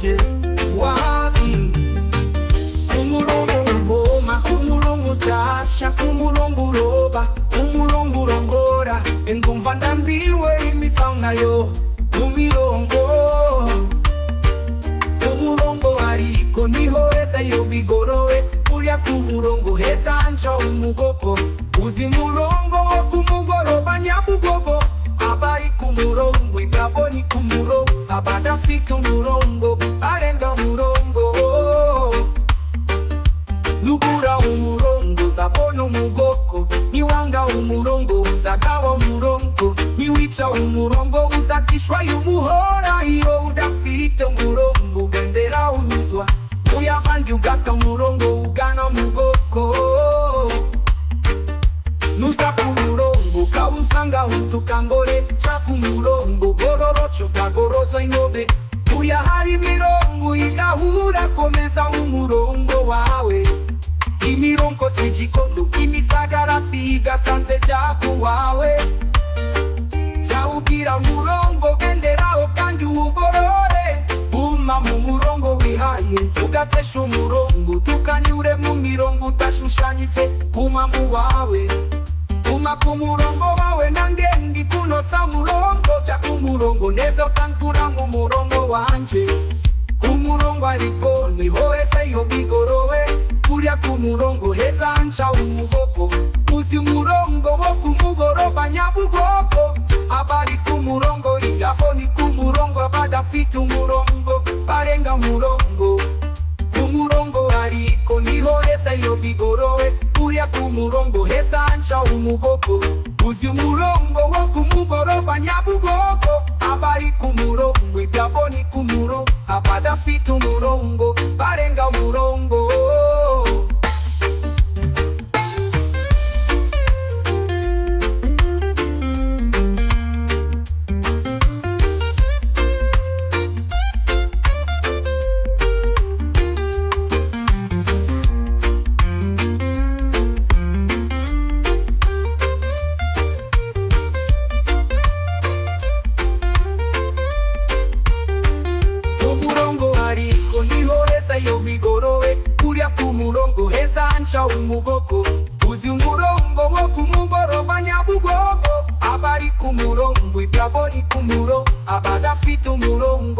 uje wapi? Umurongo uvoma, umurongo utasha, umurongo uroba, umurongo urongora. Engumva ndambiwe imisaho nayo mumirongo. Umurongo ariko niho heza iyo bigorowe, burya ku murongo heza nca umugogo. Uzi murongo wo kumugoroba Nyabugogo, abari ku murongo igabo ni ku murongo, abadafite umurongo barenga umurongo. Nugura umurongo uzabona umugogo, niwanga umurongo uzagawa umurongo, niwica umurongo uzatsishwa y'umuhora. Iyo udafite umurongo ugendera unyuzwa, uyabandi ugata umurongo ugana mugogo. Nuza ku murongo kawusanga utukangore, ca ku murongo gororoco kagoroza ingobe. Uya hari imirongo idahura, komeza umurongo wawe. Imirongo sijikondo imisagara sigasanze jaku wawe. Jawubwira murongo genderaho kandi ugorore, guma mu murongo wihaye ugatesha umurongo, tukanyure mu mirongo utashushanyije. Guma mu wawe, guma ku murongo wawe nangengi kunosa murongo. Ja ku murongo neza utankura mu murongo wanje, ku murongo ariko niho heza iyo bigorowe, burya ku murongo heza nca umugogo. Uzi umurongo wo kumugoroba Nyabugogo, abari ku murongo igabo ni ku murongo, abadafite umurongo barenga umurongo. Ku murongo ariko niho heza iyo bigorowe, burya ku murongo heza nca umugogo. Uzi umurongo wo kumugoroba Nyabugogo, abari ku murongo igabo ni ku murongo, abadafite umurongo barenga umurongo. Iyo bigorowe, burya ku murongo heza nca umugogo. Uzi umurongo wo kumugoroba Nyabugogo, abari ku murongo igabo ni ku murongo, abadafite umurongo